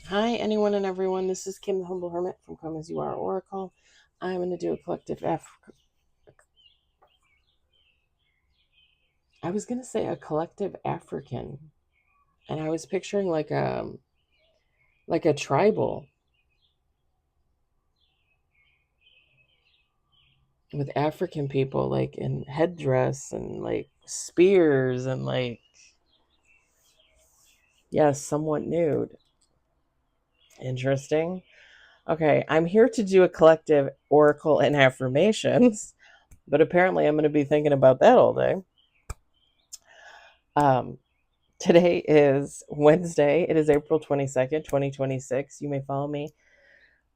Hi, anyone and everyone. This is Kim, the Humble Hermit from Come As You Are Oracle. I'm going to do a collective I was going to say a collective African, and I was picturing like a tribal with African people, like in headdress and like spears and like, yes, somewhat nude. Interesting. Okay, I'm here to do a collective oracle and affirmations, but apparently I'm going to be thinking about that all day. Um, Today is Wednesday. It is April 22nd, 2026. You may follow me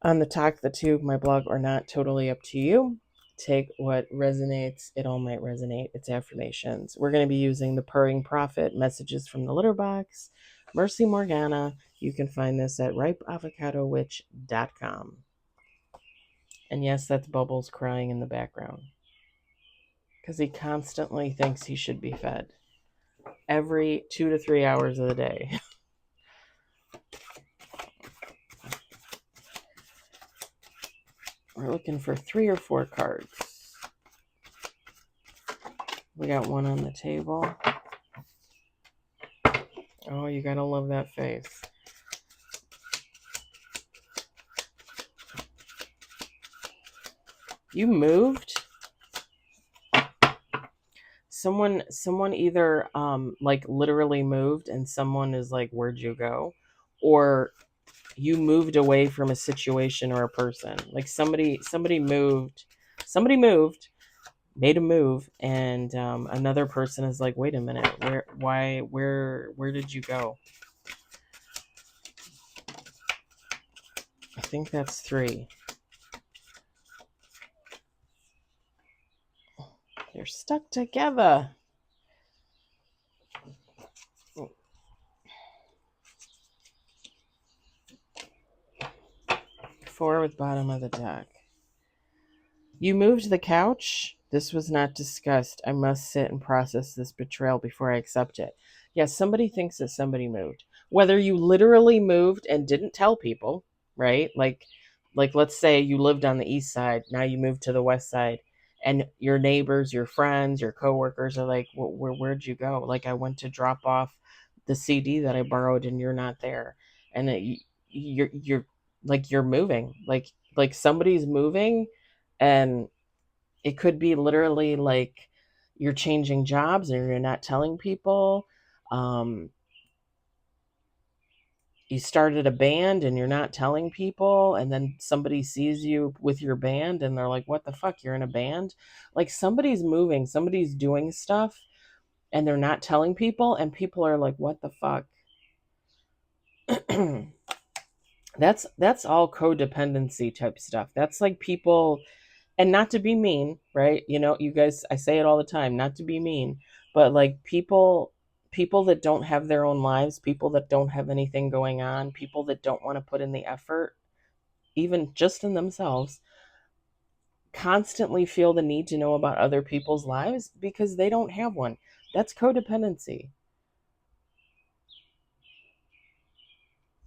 on the Talk the Tube, my blog, or not. Totally up to you. Take what resonates. It all might resonate. It's affirmations. We're going to be using the Purring Prophet, Messages from the Litter Box, Mercy Morgana. You can find this at ripeavocadowitch.com. And yes, that's Bubbles crying in the background because he constantly thinks he should be fed every 2 to 3 hours of the day. We're looking for 3 or 4 cards. We got one on the table. Oh, you gotta love that face. You moved? Someone either like literally moved and someone is like, where'd you go? Or you moved away from a situation or a person. Like somebody moved, made a move, and another person is like, wait a minute, where did you go? I think that's 3. They're stuck together. 4 with bottom of the deck. You moved the couch? This was not discussed. I must sit and process this betrayal before I accept it. Yes, somebody thinks that somebody moved. Whether you literally moved and didn't tell people, right? Like let's say you lived on the east side, now you moved to the west side, and your neighbors, your friends, your coworkers are like, where'd you go? Like, I went to drop off the CD that I borrowed and you're not there. And you're like, you're moving. Like somebody's moving, and it could be literally like you're changing jobs and you're not telling people. Um, you started a band and you're not telling people, and then somebody sees you with your band and they're like, what the fuck, you're in a band? Like somebody's moving, somebody's doing stuff, and they're not telling people, and people are like, what the fuck? That's all codependency type stuff. That's like people, and not to be mean, right? You know, you guys, I say it all the time, not to be mean, but like people that don't have their own lives, people that don't have anything going on, people that don't want to put in the effort, even just in themselves, constantly feel the need to know about other people's lives because they don't have one. That's codependency.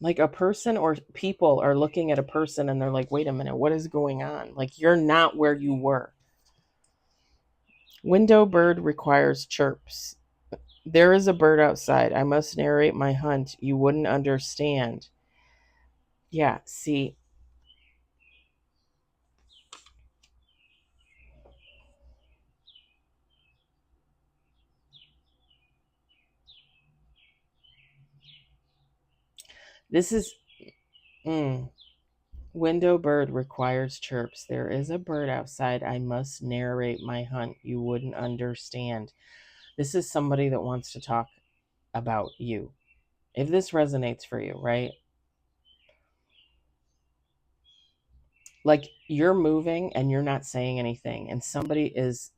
Like a person or people are looking at a person and they're like, wait a minute, what is going on? Like, you're not where you were. Window bird requires chirps. There is a bird outside. I must narrate my hunt. You wouldn't understand. Yeah, see, this is. Window bird requires chirps. There is a bird outside. I must narrate my hunt. You wouldn't understand. This is somebody that wants to talk about you. If this resonates for you, right? Like, you're moving and you're not saying anything, and somebody is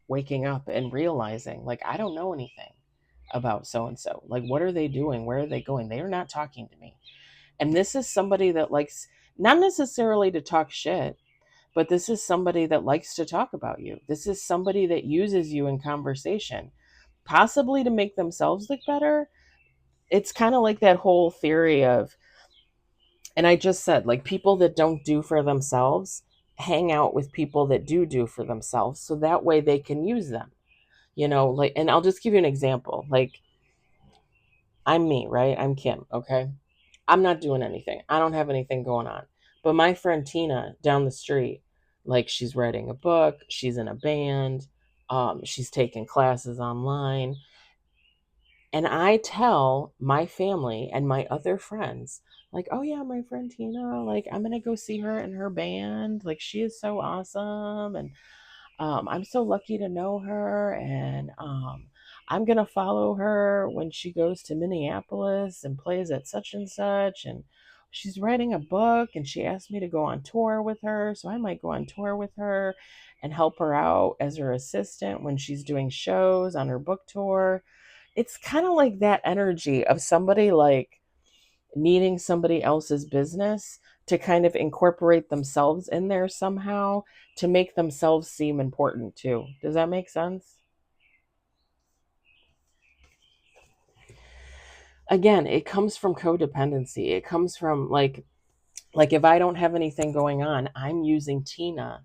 waking up and realizing, like, I don't know anything about so and so. Like, what are they doing? Where are they going? They are not talking to me. And this is somebody that likes, not necessarily to talk shit, but this is somebody that likes to talk about you. This is somebody that uses you in conversation, possibly to make themselves look better. It's kind of like that whole theory of And I just said, like, people that don't do for themselves hang out with people that do for themselves. So that way they can use them, like, and I'll just give you an example. Like, I'm me, right? I'm Kim. Okay. I'm not doing anything. I don't have anything going on. But my friend Tina down the street, like, she's writing a book, she's in a band, she's taking classes online. And I tell my family and my other friends, like, oh yeah, my friend Tina, like, I'm gonna go see her in her band. Like, she is so awesome. And I'm so lucky to know her. And I'm gonna follow her when she goes to Minneapolis and plays at such and such. And she's writing a book and she asked me to go on tour with her. So I might go on tour with her and help her out as her assistant when she's doing shows on her book tour. It's kind of like that energy of somebody like needing somebody else's business to kind of incorporate themselves in there somehow to make themselves seem important too. Does that make sense? Again, it comes from codependency. It comes from like if I don't have anything going on, I'm using Tina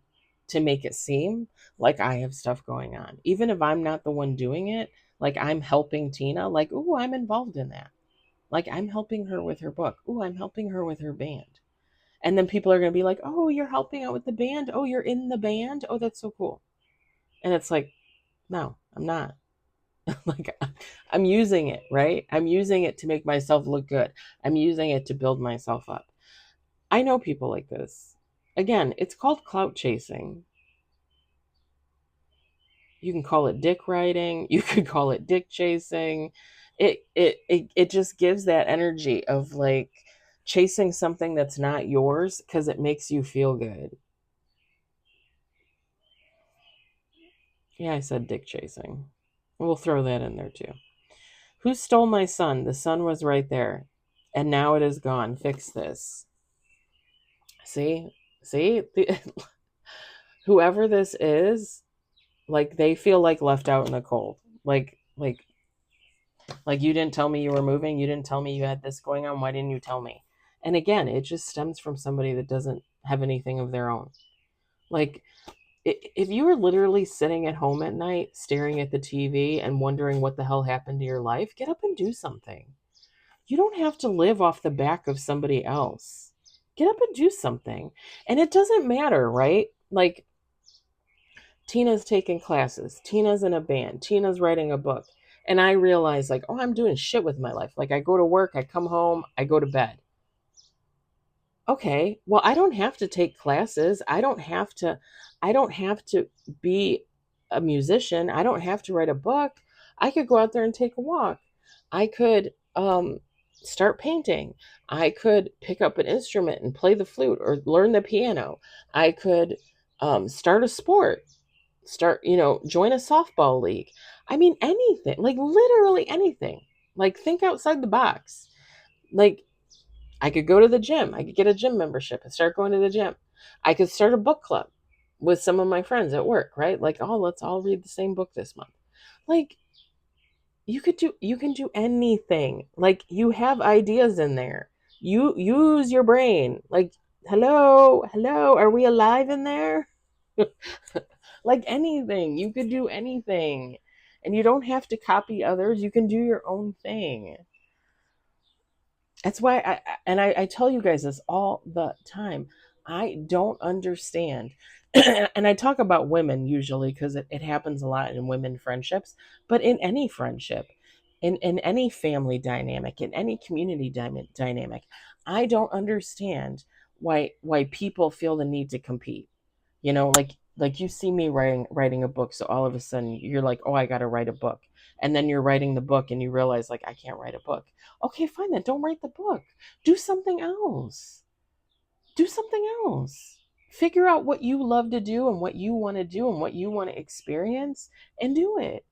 to make it seem like I have stuff going on. Even if I'm not the one doing it, like I'm helping Tina, like, "Ooh, I'm involved in that." Like, I'm helping her with her book. Ooh, I'm helping her with her band. And then people are going to be like, oh, you're helping out with the band. Oh, you're in the band. Oh, that's so cool. And it's like, no, I'm not. Like, I'm using it, right? I'm using it to make myself look good. I'm using it to build myself up. I know people like this. Again, it's called clout chasing. You can call it dick riding. You could call it dick chasing. It just gives that energy of like chasing something that's not yours because it makes you feel good. Yeah, I said dick chasing. We'll throw that in there too. Who stole my sun? The sun was right there, and now it is gone. Fix this. See, see, whoever this is, like they feel like left out in the cold. Like you didn't tell me you were moving. You didn't tell me you had this going on. Why didn't you tell me? And again, it just stems from somebody that doesn't have anything of their own. Like, if you were literally sitting at home at night staring at the TV and wondering what the hell happened to your life, get up and do something. You don't have to live off the back of somebody else. Get up and do something. And it doesn't matter, right? Like, Tina's taking classes, Tina's in a band, Tina's writing a book. And I realize, like, oh, I'm doing shit with my life. Like, I go to work, I come home, I go to bed. Okay, well, I don't have to take classes. I don't have to be a musician. I don't have to write a book. I could go out there and take a walk. I could start painting. I could pick up an instrument and play the flute or learn the piano. I could start a sport, join a softball league. I mean, anything, like literally anything. Like, think outside the box. Like, I could go to the gym. I could get a gym membership and start going to the gym. I could start a book club with some of my friends at work, right? Like, oh, let's all read the same book this month. Like, you can do anything. Like, you have ideas in there. You use your brain. Like, hello, are we alive in there? Like, anything. You could do anything. And you don't have to copy others. You can do your own thing. That's why I tell you guys this all the time. I don't understand. And I talk about women usually because it happens a lot in women friendships, but in any friendship, in any family dynamic, in any community dynamic, I don't understand why people feel the need to compete. Like you see me writing a book, so all of a sudden you're like, oh, I got to write a book, and then you're writing the book and you realize, like, I can't write a book. Okay, fine, then don't write the book. Do something else. Do something else. Figure out what you love to do and what you want to do and what you want to experience, and do it.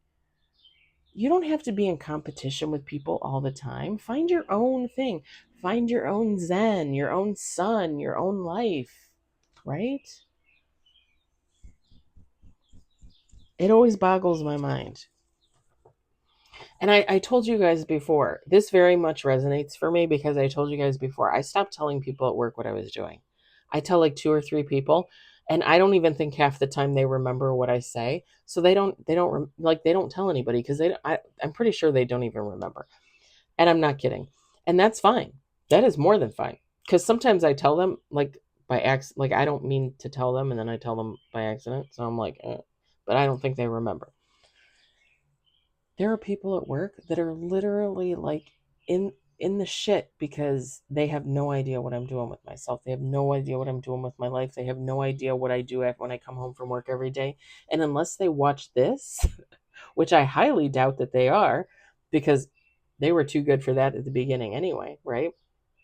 You don't have to be in competition with people all the time. Find your own thing. Find your own zen, your own sun, your own life, right? It always boggles my mind. And I told you guys before, this very much resonates for me because I told you guys before, I stopped telling people at work what I was doing. I tell like 2 or 3 people, and I don't even think half the time they remember what I say. So they don't tell anybody because I'm pretty sure they don't even remember. And I'm not kidding. And that's fine. That is more than fine. Because sometimes I tell them like by accident, like I don't mean to tell them, and then I tell them by accident. So I'm like, but I don't think they remember. There are people at work that are literally like in in the shit because they have no idea what I'm doing with myself. They have no idea what I'm doing with my life. They have no idea what I do when I come home from work every day. And unless they watch this, which I highly doubt that they are, because they were too good for that at the beginning anyway, right?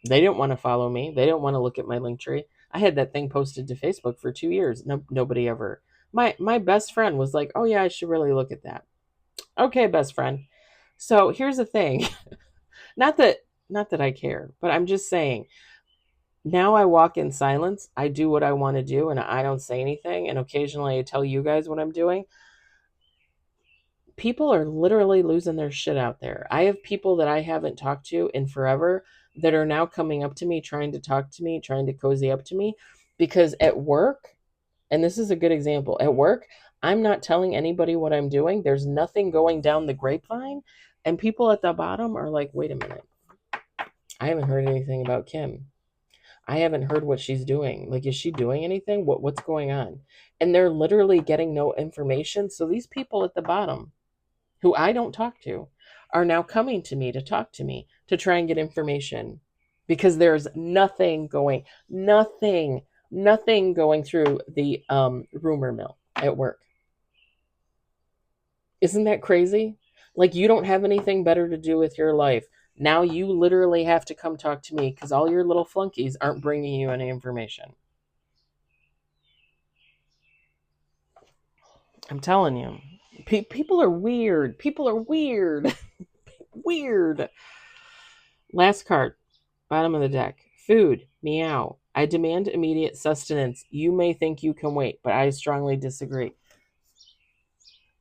They didn't want to follow me. They didn't want to look at my link tree. I had that thing posted to Facebook for 2 years. Nobody ever. My best friend was like, "Oh yeah, I should really look at that." Okay, best friend. So here's the thing. Not that not that I care, but I'm just saying, now I walk in silence. I do what I want to do and I don't say anything, and occasionally I tell you guys what I'm doing. People are literally losing their shit out there. I have people that I haven't talked to in forever that are now coming up to me, trying to talk to me, trying to cozy up to me because at work, and this is a good example, at work, I'm not telling anybody what I'm doing. There's nothing going down the grapevine. And people at the bottom are like, wait a minute. I haven't heard anything about Kim. I haven't heard what she's doing. Like, is she doing anything? What's going on? And they're literally getting no information. So these people at the bottom who I don't talk to are now coming to me to talk to me to try and get information because there's nothing going through the rumor mill at work. Isn't that crazy? Like, you don't have anything better to do with your life. Now you literally have to come talk to me because all your little flunkies aren't bringing you any information. I'm telling you. People are weird. People are weird. Weird. Last card, bottom of the deck. Food, meow. I demand immediate sustenance. You may think you can wait, but I strongly disagree.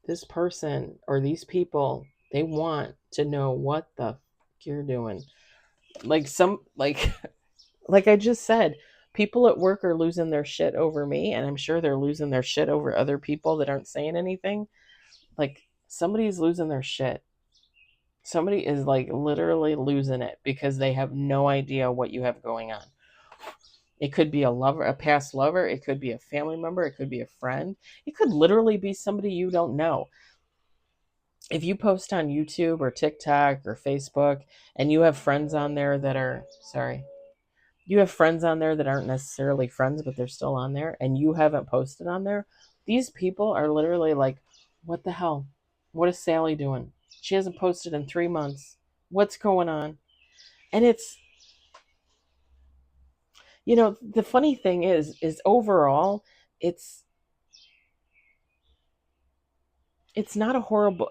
This person or these people, they want to know what the fuck you're doing. Like like I just said, people at work are losing their shit over me, and I'm sure they're losing their shit over other people that aren't saying anything. Like, somebody's losing their shit. Somebody is like literally losing it because they have no idea what you have going on. It could be a lover, a past lover. It could be a family member. It could be a friend. It could literally be somebody you don't know. If you post on YouTube or TikTok or Facebook and you have friends on there that are, sorry, you have friends on there that aren't necessarily friends, but they're still on there and you haven't posted on there, these people are literally like, what the hell? What is Sally doing? She hasn't posted in 3 months. What's going on? And it's, the funny thing is overall, it's not a horrible,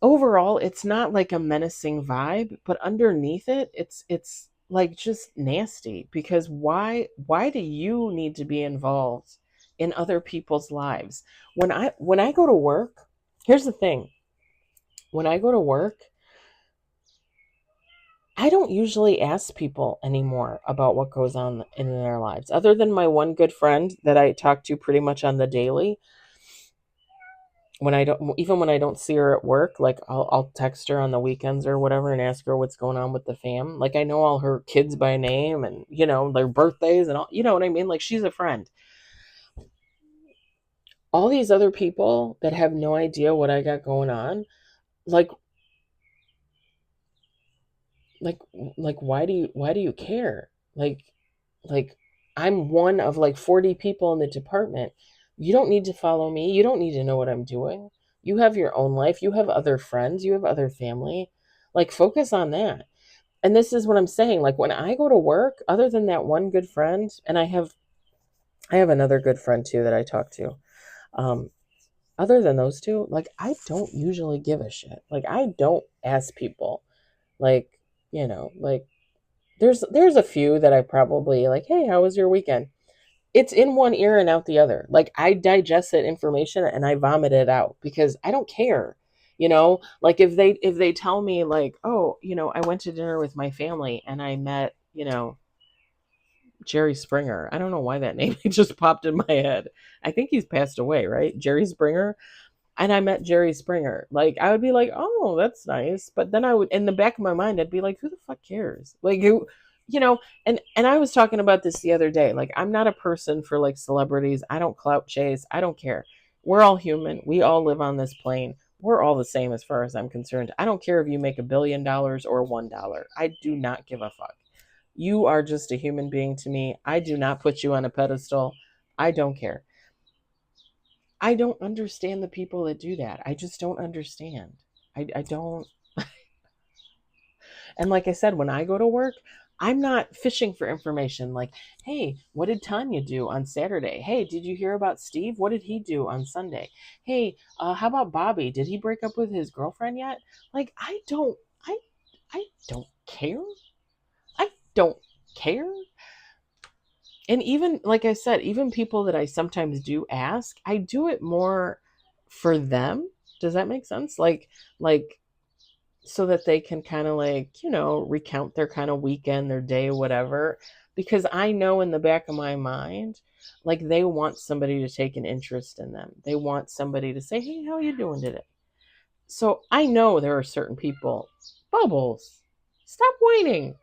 overall it's not like a menacing vibe, but underneath it, it's like just nasty because why do you need to be involved in other people's lives? When I go to work, here's the thing. When I go to work, I don't usually ask people anymore about what goes on in their lives, other than my one good friend that I talk to pretty much on the daily. When I don't, even when I don't see her at work, like I'll text her on the weekends or whatever and ask her what's going on with the fam. Like, I know all her kids by name and their birthdays and all. You know what I mean? Like, she's a friend. All these other people that have no idea what I got going on, like like why do you care? Like I'm one of like 40 people in the department. You don't need to follow me. You don't need to know what I'm doing. You have your own life. You have other friends. You have other family. Like, focus on that. And this is what I'm saying. Like, when I go to work, other than that one good friend, and I have another good friend too that I talk to. Um, Other than those two, like, I don't usually give a shit. Like, I don't ask people. Like, like, there's a few that I probably like, hey, how was your weekend? It's in one ear and out the other. Like, I digest that information and I vomit it out because I don't care. Like if they tell me like, oh, I went to dinner with my family and I met, Jerry Springer. I don't know why that name just popped in my head. I think he's passed away, right? Jerry Springer. And I met Jerry Springer. Like I would be like, oh, that's nice. But then I would, in the back of my mind, I'd be like, who the fuck cares? Like who, you know. And I was talking about this the other day. Like I'm not a person for like celebrities. I don't clout chase. I don't care. We're all human. We all live on this plane. We're all the same as far as I'm concerned. I don't care if you make $1 billion or $1. I do not give a fuck. You are just a human being to me. I do not put you on a pedestal. I don't care. I don't understand the people that do that. I just don't understand. I don't. And like I said, when I go to work, I'm not fishing for information like, hey, what did Tanya do on Saturday? Hey, did you hear about Steve? What did he do on Sunday? Hey, how about Bobby? Did he break up with his girlfriend yet? Like, I don't care. I don't care. And even like I said, even people that I sometimes do ask, I do it more for them. Does that make sense? Like so that they can kind of like, recount their kind of weekend, their day, whatever, because I know in the back of my mind, like they want somebody to take an interest in them. They want somebody to say, "Hey, how are you doing today?" So I know there are certain people. Bubbles, stop whining.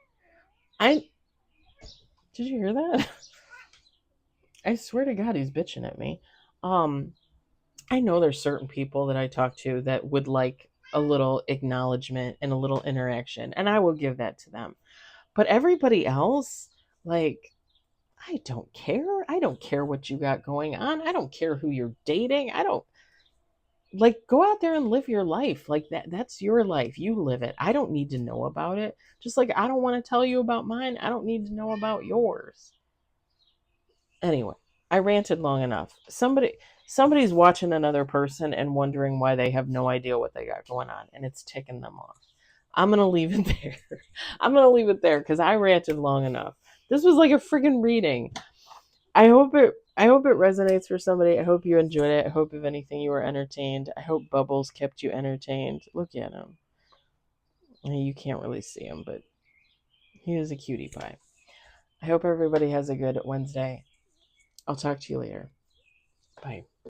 I Did you hear that? I swear to God, he's bitching at me. Um, I know there's certain people that I talk to that would like a little acknowledgement and a little interaction, and I will give that to them. But everybody else, like, I don't care. I don't care what you got going on. I don't care who you're dating. I don't like go out there and live your life. Like that's your life. You live it. I don't need to know about it. Just like I don't want to tell you about mine. I don't need to know about yours. Anyway, I ranted long enough. Somebody's watching another person and wondering why they have no idea what they got going on, and it's ticking them off. I'm gonna leave it there. I'm gonna leave it there because I ranted long enough. This was like a freaking reading. I hope it resonates for somebody. I hope you enjoyed it. I hope if anything you were entertained. I hope Bubbles kept you entertained. Look at him. You can't really see him, but he is a cutie pie. I hope everybody has a good Wednesday. I'll talk to you later. Bye.